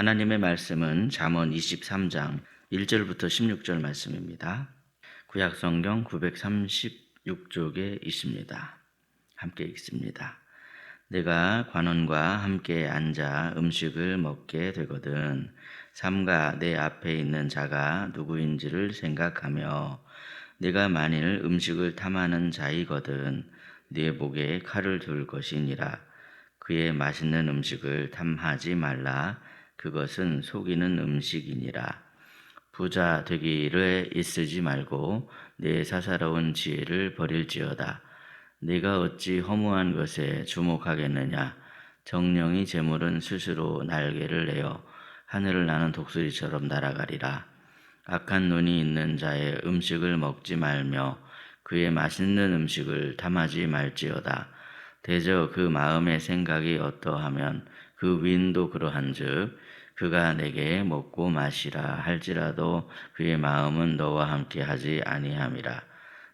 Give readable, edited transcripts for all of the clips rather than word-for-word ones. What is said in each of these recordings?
하나님의 말씀은 잠언 23장 1절부터 16절 말씀입니다. 구약 성경 936쪽에 있습니다. 함께 읽습니다. 내가 관원과 함께 앉아 음식을 먹게 되거든 삼가 내 앞에 있는 자가 누구인지를 생각하며 내가 만일 음식을 탐하는 자이거든 네 목에 칼을 둘 것이니라. 그의 맛있는 음식을 탐하지 말라. 그것은 속이는 음식이니라. 부자 되기를 애쓰지 말고 내 사사로운 지혜를 버릴지어다. 네가 어찌 허무한 것에 주목하겠느냐. 정령이 재물은 스스로 날개를 내어 하늘을 나는 독수리처럼 날아가리라. 악한 눈이 있는 자의 음식을 먹지 말며 그의 맛있는 음식을 탐하지 말지어다. 대저 그 마음의 생각이 어떠하면 그 위인도 그러한즉 그가 내게 먹고 마시라 할지라도 그의 마음은 너와 함께 하지 아니함이라.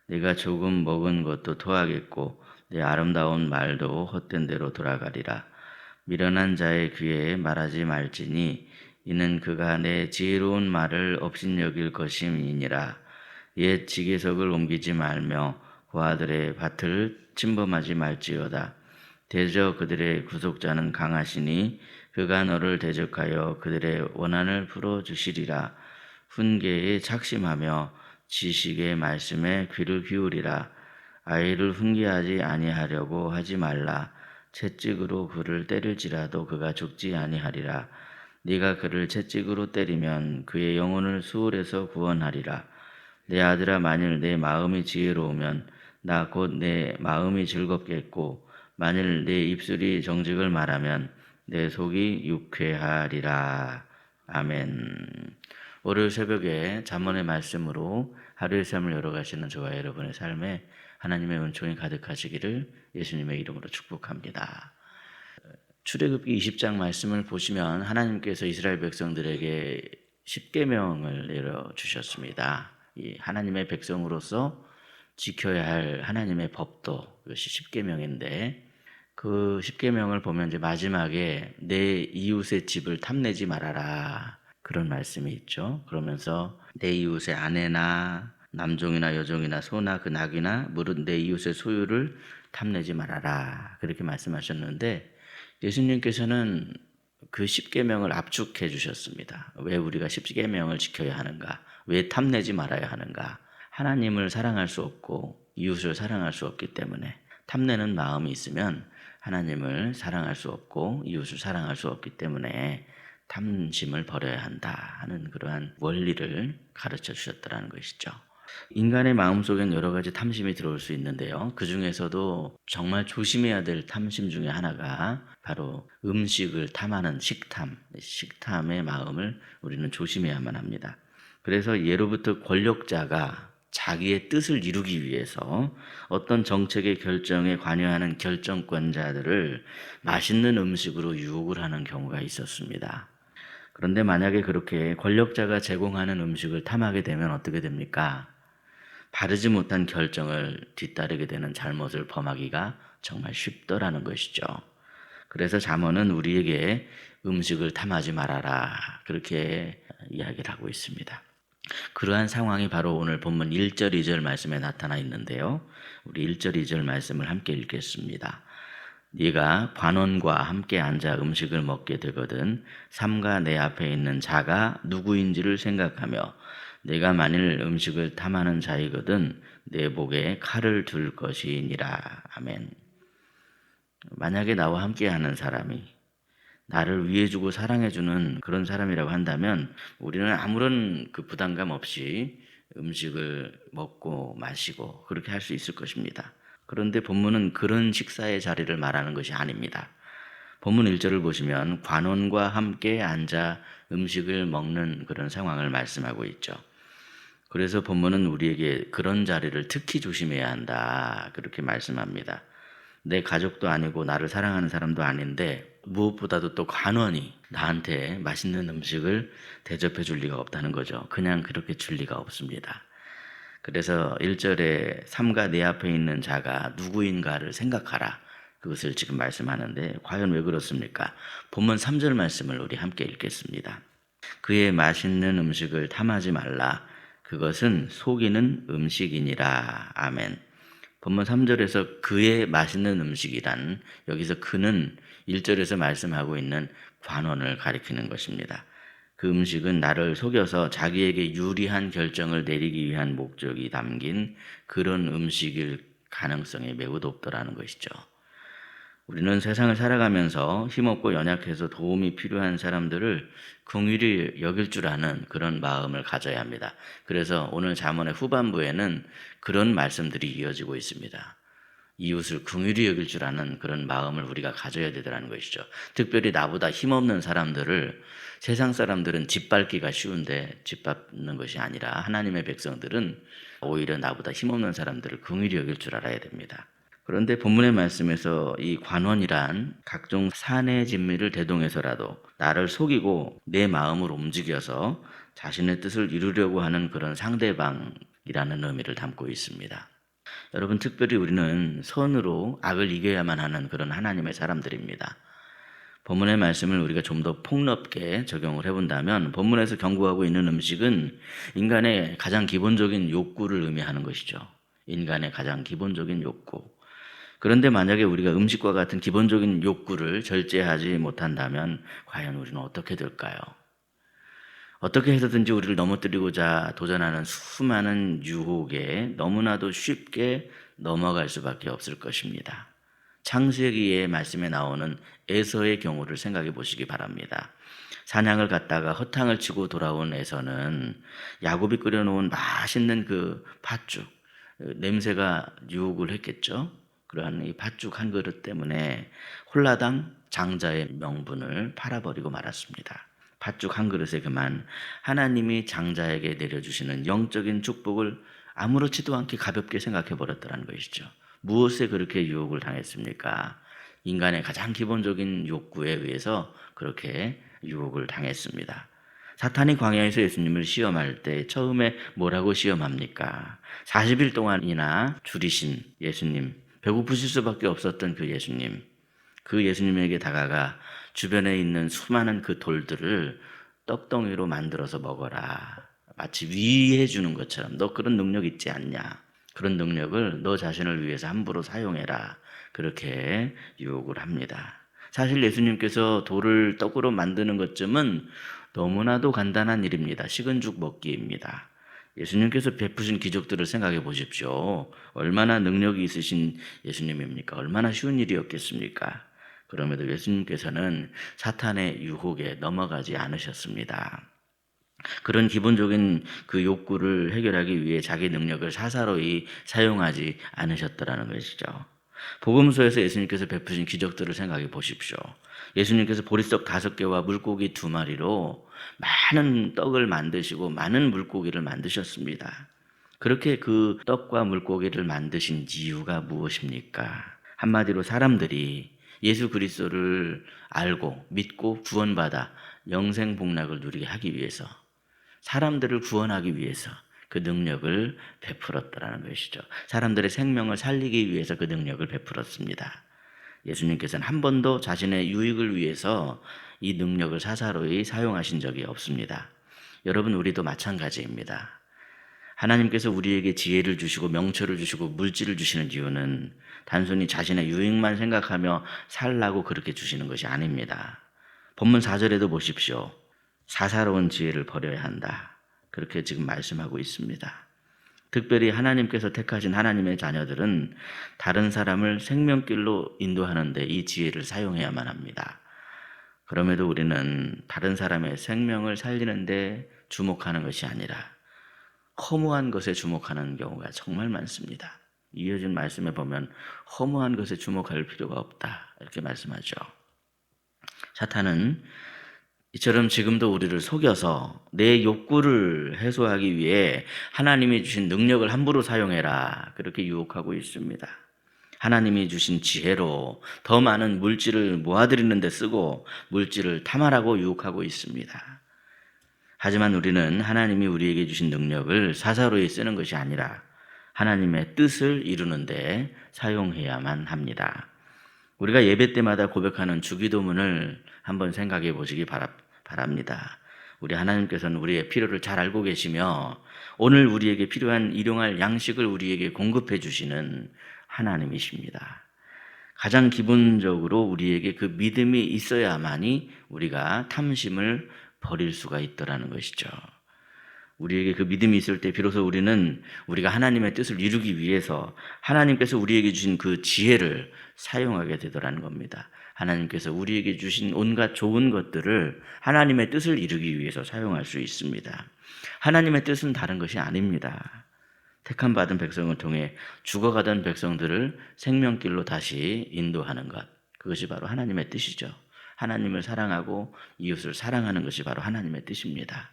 네가 조금 먹은 것도 토하겠고 내 아름다운 말도 헛된 대로 돌아가리라. 미련한 자의 귀에 말하지 말지니 이는 그가 내 지혜로운 말을 업신여길 것임이니라. 옛 지게석을 옮기지 말며 고아들의 밭을 침범하지 말지어다. 대저 그들의 구속자는 강하시니 그가 너를 대적하여 그들의 원한을 풀어주시리라. 훈계에 착심하며 지식의 말씀에 귀를 기울이라. 아이를 훈계하지 아니하려고 하지 말라. 채찍으로 그를 때릴지라도 그가 죽지 아니하리라. 네가 그를 채찍으로 때리면 그의 영혼을 수월에서 구원하리라. 내 아들아, 만일 내 마음이 지혜로우면 나 곧 내 마음이 즐겁겠고 만일 내 입술이 정직을 말하면 내 속이 유쾌하리라. 아멘. 월요일 새벽에 잠언의 말씀으로 하루의 삶을 열어가시는 저와 여러분의 삶에 하나님의 은총이 가득하시기를 예수님의 이름으로 축복합니다. 출애굽기 20장 말씀을 보시면 하나님께서 이스라엘 백성들에게 십계명을 내려주셨습니다. 이 하나님의 백성으로서 지켜야 할 하나님의 법도 그것이 십계명인데 그 십계명을 보면 이제 마지막에 내 이웃의 집을 탐내지 말아라 그런 말씀이 있죠. 그러면서 내 이웃의 아내나 남종이나 여종이나 소나 그 낙이나 물은 내 이웃의 소유를 탐내지 말아라 그렇게 말씀하셨는데 예수님께서는 그 십계명을 압축해 주셨습니다. 왜 우리가 십계명을 지켜야 하는가? 왜 탐내지 말아야 하는가? 하나님을 사랑할 수 없고 이웃을 사랑할 수 없기 때문에 탐내는 마음이 있으면 하나님을 사랑할 수 없고 이웃을 사랑할 수 없기 때문에 탐심을 버려야 한다 하는 그러한 원리를 가르쳐 주셨다는 것이죠. 인간의 마음속엔 여러 가지 탐심이 들어올 수 있는데요. 그 중에서도 정말 조심해야 될 탐심 중에 하나가 바로 음식을 탐하는 식탐의 마음을 우리는 조심해야만 합니다. 그래서 예로부터 권력자가 자기의 뜻을 이루기 위해서 어떤 정책의 결정에 관여하는 결정권자들을 맛있는 음식으로 유혹을 하는 경우가 있었습니다. 그런데 만약에 그렇게 권력자가 제공하는 음식을 탐하게 되면 어떻게 됩니까? 바르지 못한 결정을 뒤따르게 되는 잘못을 범하기가 정말 쉽더라는 것이죠. 그래서 잠언은 우리에게 음식을 탐하지 말아라 그렇게 이야기를 하고 있습니다. 그러한 상황이 바로 오늘 본문 1절 2절 말씀에 나타나 있는데요. 우리 1절 2절 말씀을 함께 읽겠습니다. 네가 관원과 함께 앉아 음식을 먹게 되거든 삼가 내 앞에 있는 자가 누구인지를 생각하며 내가 만일 음식을 탐하는 자이거든 내 목에 칼을 둘 것이니라. 아멘. 만약에 나와 함께하는 사람이 나를 위해주고 사랑해주는 그런 사람이라고 한다면 우리는 아무런 그 부담감 없이 음식을 먹고 마시고 그렇게 할 수 있을 것입니다. 그런데 본문은 그런 식사의 자리를 말하는 것이 아닙니다. 본문 1절을 보시면 관원과 함께 앉아 음식을 먹는 그런 상황을 말씀하고 있죠. 그래서 본문은 우리에게 그런 자리를 특히 조심해야 한다 그렇게 말씀합니다. 내 가족도 아니고 나를 사랑하는 사람도 아닌데 무엇보다도 또 관원이 나한테 맛있는 음식을 대접해 줄 리가 없다는 거죠. 그냥 그렇게 줄 리가 없습니다. 그래서 1절에 삼가 내 앞에 있는 자가 누구인가를 생각하라 그것을 지금 말씀하는데 과연 왜 그렇습니까? 본문 3절 말씀을 우리 함께 읽겠습니다. 그의 맛있는 음식을 탐하지 말라. 그것은 속이는 음식이니라. 아멘. 본문 3절에서 그의 맛있는 음식이란, 여기서 그는 1절에서 말씀하고 있는 관원을 가리키는 것입니다. 그 음식은 나를 속여서 자기에게 유리한 결정을 내리기 위한 목적이 담긴 그런 음식일 가능성이 매우 높더라는 것이죠. 우리는 세상을 살아가면서 힘없고 연약해서 도움이 필요한 사람들을 긍휼히 여길 줄 아는 그런 마음을 가져야 합니다. 그래서 오늘 잠언의 후반부에는 그런 말씀들이 이어지고 있습니다. 이웃을 긍휼히 여길 줄 아는 그런 마음을 우리가 가져야 되더라는 것이죠. 특별히 나보다 힘없는 사람들을, 세상 사람들은 짓밟기가 쉬운데 짓밟는 것이 아니라 하나님의 백성들은 오히려 나보다 힘없는 사람들을 긍휼히 여길 줄 알아야 됩니다. 그런데 본문의 말씀에서 이 관원이란 각종 사내 진미를 대동해서라도 나를 속이고 내 마음을 움직여서 자신의 뜻을 이루려고 하는 그런 상대방이라는 의미를 담고 있습니다. 여러분, 특별히 우리는 선으로 악을 이겨야만 하는 그런 하나님의 사람들입니다. 본문의 말씀을 우리가 좀 더 폭넓게 적용을 해본다면 본문에서 경고하고 있는 음식은 인간의 가장 기본적인 욕구를 의미하는 것이죠. 인간의 가장 기본적인 욕구. 그런데 만약에 우리가 음식과 같은 기본적인 욕구를 절제하지 못한다면 과연 우리는 어떻게 될까요? 어떻게 해서든지 우리를 넘어뜨리고자 도전하는 수많은 유혹에 너무나도 쉽게 넘어갈 수밖에 없을 것입니다. 창세기의 말씀에 나오는 에서의 경우를 생각해 보시기 바랍니다. 사냥을 갔다가 허탕을 치고 돌아온 에서는 야곱이 끓여놓은 맛있는 그 팥죽, 냄새가 유혹을 했겠죠. 그러한 이 팥죽 한 그릇 때문에 홀라당 장자의 명분을 팔아버리고 말았습니다. 팥죽 한 그릇에 그만 하나님이 장자에게 내려주시는 영적인 축복을 아무렇지도 않게 가볍게 생각해 버렸더라는 것이죠. 무엇에 그렇게 유혹을 당했습니까? 인간의 가장 기본적인 욕구에 의해서 그렇게 유혹을 당했습니다. 사탄이 광야에서 예수님을 시험할 때 처음에 뭐라고 시험합니까? 40일 동안이나 줄이신 예수님, 배고프실 수밖에 없었던 그 예수님에게 다가가 주변에 있는 수많은 그 돌들을 떡덩이로 만들어서 먹어라. 마치 위해 주는 것처럼 너 그런 능력 있지 않냐? 그런 능력을 너 자신을 위해서 함부로 사용해라. 그렇게 유혹을 합니다. 사실 예수님께서 돌을 떡으로 만드는 것쯤은 너무나도 간단한 일입니다. 식은 죽 먹기입니다. 예수님께서 베푸신 기적들을 생각해 보십시오. 얼마나 능력이 있으신 예수님입니까? 얼마나 쉬운 일이었겠습니까? 그럼에도 예수님께서는 사탄의 유혹에 넘어가지 않으셨습니다. 그런 기본적인 그 욕구를 해결하기 위해 자기 능력을 사사로이 사용하지 않으셨더라는 것이죠. 복음서에서 예수님께서 베푸신 기적들을 생각해 보십시오. 예수님께서 보리떡 5개와 물고기 2마리로 많은 떡을 만드시고 많은 물고기를 만드셨습니다. 그렇게 그 떡과 물고기를 만드신 이유가 무엇입니까? 한마디로 사람들이 예수 그리스도를 알고 믿고 구원받아 영생복락을 누리게 하기 위해서, 사람들을 구원하기 위해서 그 능력을 베풀었다는 것이죠. 사람들의 생명을 살리기 위해서 그 능력을 베풀었습니다. 예수님께서는 한 번도 자신의 유익을 위해서 이 능력을 사사로이 사용하신 적이 없습니다. 여러분, 우리도 마찬가지입니다. 하나님께서 우리에게 지혜를 주시고 명철을 주시고 물질을 주시는 이유는 단순히 자신의 유익만 생각하며 살라고 그렇게 주시는 것이 아닙니다. 본문 4절에도 보십시오. 사사로운 지혜를 버려야 한다. 그렇게 지금 말씀하고 있습니다. 특별히 하나님께서 택하신 하나님의 자녀들은 다른 사람을 생명길로 인도하는데 이 지혜를 사용해야만 합니다. 그럼에도 우리는 다른 사람의 생명을 살리는데 주목하는 것이 아니라 허무한 것에 주목하는 경우가 정말 많습니다. 이어진 말씀에 보면 허무한 것에 주목할 필요가 없다, 이렇게 말씀하죠. 사탄은 이처럼 지금도 우리를 속여서 내 욕구를 해소하기 위해 하나님이 주신 능력을 함부로 사용해라, 그렇게 유혹하고 있습니다. 하나님이 주신 지혜로 더 많은 물질을 모아들이는 데 쓰고 물질을 탐하라고 유혹하고 있습니다. 하지만 우리는 하나님이 우리에게 주신 능력을 사사로이 쓰는 것이 아니라 하나님의 뜻을 이루는 데 사용해야만 합니다. 우리가 예배 때마다 고백하는 주기도문을 한번 생각해 보시기 바랍니다. 우리 하나님께서는 우리의 필요를 잘 알고 계시며 오늘 우리에게 필요한 일용할 양식을 우리에게 공급해 주시는 하나님이십니다. 가장 기본적으로 우리에게 그 믿음이 있어야만이 우리가 탐심을 버릴 수가 있더라는 것이죠. 우리에게 그 믿음이 있을 때 비로소 우리는 우리가 하나님의 뜻을 이루기 위해서 하나님께서 우리에게 주신 그 지혜를 사용하게 되더라는 겁니다. 하나님께서 우리에게 주신 온갖 좋은 것들을 하나님의 뜻을 이루기 위해서 사용할 수 있습니다. 하나님의 뜻은 다른 것이 아닙니다. 택함 받은 백성을 통해 죽어가던 백성들을 생명길로 다시 인도하는 것, 그것이 바로 하나님의 뜻이죠. 하나님을 사랑하고 이웃을 사랑하는 것이 바로 하나님의 뜻입니다.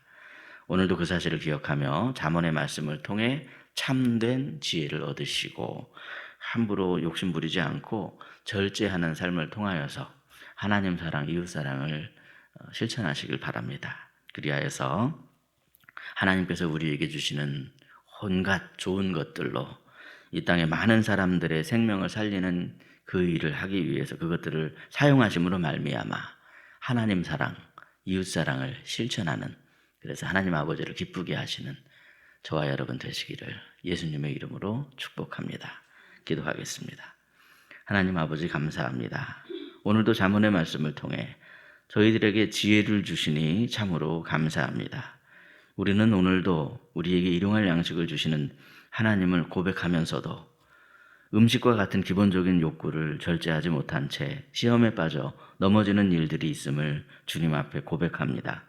오늘도 그 사실을 기억하며 잠언의 말씀을 통해 참된 지혜를 얻으시고 함부로 욕심 부리지 않고 절제하는 삶을 통하여서 하나님 사랑, 이웃 사랑을 실천하시길 바랍니다. 그리하여서 하나님께서 우리에게 주시는 온갖 좋은 것들로 이 땅에 많은 사람들의 생명을 살리는 그 일을 하기 위해서 그것들을 사용하심으로 말미암아 하나님 사랑, 이웃 사랑을 실천하는, 그래서 하나님 아버지를 기쁘게 하시는 저와 여러분 되시기를 예수님의 이름으로 축복합니다. 기도하겠습니다. 하나님 아버지 감사합니다. 오늘도 잠언의 말씀을 통해 저희들에게 지혜를 주시니 참으로 감사합니다. 우리는 오늘도 우리에게 일용할 양식을 주시는 하나님을 고백하면서도 음식과 같은 기본적인 욕구를 절제하지 못한 채 시험에 빠져 넘어지는 일들이 있음을 주님 앞에 고백합니다.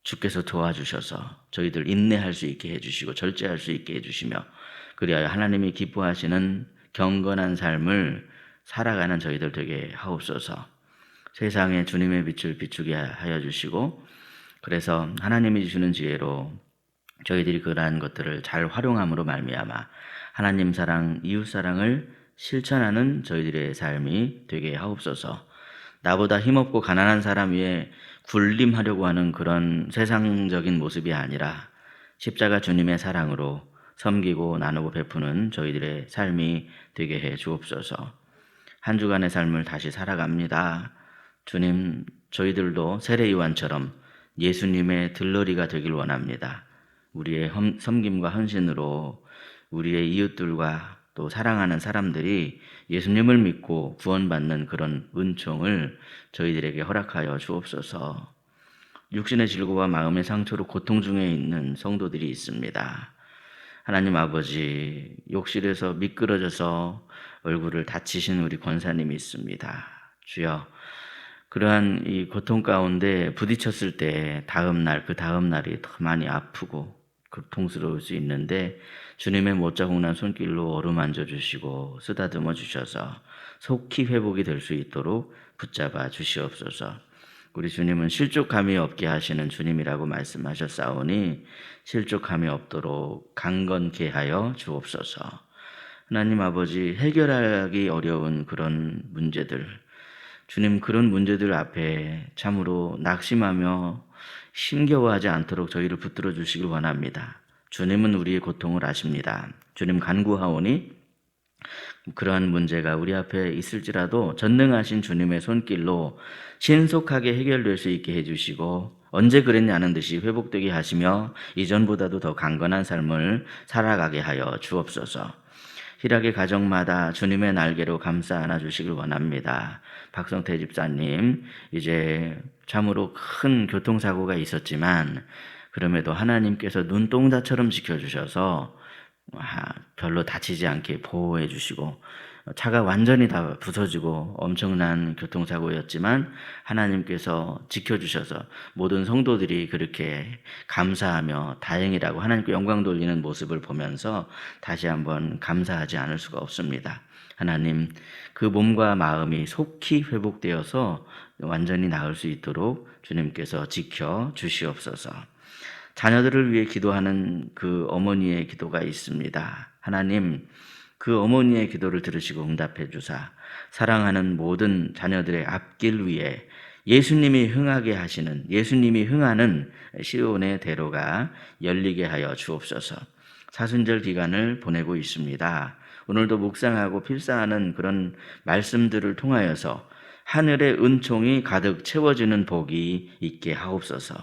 주께서 도와주셔서 저희들 인내할 수 있게 해주시고 절제할 수 있게 해주시며 그리하여 하나님이 기뻐하시는 경건한 삶을 살아가는 저희들 되게 하옵소서. 세상에 주님의 빛을 비추게 하여 주시고 그래서 하나님이 주시는 지혜로 저희들이 그러한 것들을 잘 활용함으로 말미암아 하나님 사랑, 이웃 사랑을 실천하는 저희들의 삶이 되게 하옵소서. 나보다 힘없고 가난한 사람 위에 군림하려고 하는 그런 세상적인 모습이 아니라 십자가 주님의 사랑으로 섬기고 나누고 베푸는 저희들의 삶이 되게 해 주옵소서. 한 주간의 삶을 다시 살아갑니다. 주님, 저희들도 세례요한처럼 예수님의 들러리가 되길 원합니다. 우리의 섬김과 헌신으로 우리의 이웃들과 또 사랑하는 사람들이 예수님을 믿고 구원받는 그런 은총을 저희들에게 허락하여 주옵소서. 육신의 질고와 마음의 상처로 고통 중에 있는 성도들이 있습니다. 하나님 아버지, 욕실에서 미끄러져서 얼굴을 다치신 우리 권사님이 있습니다. 주여, 그러한 이 고통 가운데 부딪혔을 때 그 다음 날이 더 많이 아프고 고통스러울 수 있는데 주님의 못자국난 손길로 어루만져 주시고 쓰다듬어 주셔서 속히 회복이 될 수 있도록 붙잡아 주시옵소서. 우리 주님은 실족함이 없게 하시는 주님이라고 말씀하셨사오니 실족함이 없도록 강건케 하여 주옵소서. 하나님 아버지, 해결하기 어려운 그런 문제들, 주님 그런 문제들 앞에 참으로 낙심하며 힘겨워하지 않도록 저희를 붙들어 주시길 원합니다. 주님은 우리의 고통을 아십니다. 주님 간구하오니 그러한 문제가 우리 앞에 있을지라도 전능하신 주님의 손길로 신속하게 해결될 수 있게 해주시고 언제 그랬냐는 듯이 회복되게 하시며 이전보다도 더 강건한 삶을 살아가게 하여 주옵소서. 희락의 가정마다 주님의 날개로 감싸 안아주시길 원합니다. 박성태 집사님, 이제 참으로 큰 교통사고가 있었지만 그럼에도 하나님께서 눈동자처럼 지켜주셔서 별로 다치지 않게 보호해 주시고 차가 완전히 다 부서지고 엄청난 교통사고였지만 하나님께서 지켜주셔서 모든 성도들이 그렇게 감사하며 다행이라고 하나님께 영광 돌리는 모습을 보면서 다시 한번 감사하지 않을 수가 없습니다. 하나님, 그 몸과 마음이 속히 회복되어서 완전히 나을 수 있도록 주님께서 지켜 주시옵소서. 자녀들을 위해 기도하는 그 어머니의 기도가 있습니다. 하나님, 그 어머니의 기도를 들으시고 응답해 주사 사랑하는 모든 자녀들의 앞길 위에 예수님이 흥하는 시온의 대로가 열리게 하여 주옵소서. 사순절 기간을 보내고 있습니다. 오늘도 묵상하고 필사하는 그런 말씀들을 통하여서 하늘의 은총이 가득 채워지는 복이 있게 하옵소서.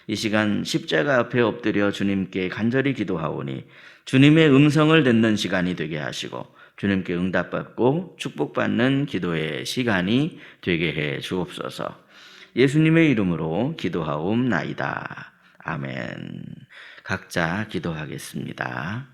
이 시간 십자가 앞에 엎드려 주님께 간절히 기도하오니 주님의 음성을 듣는 시간이 되게 하시고 주님께 응답받고 축복받는 기도의 시간이 되게 해 주옵소서. 예수님의 이름으로 기도하옵나이다. 아멘. 각자 기도하겠습니다.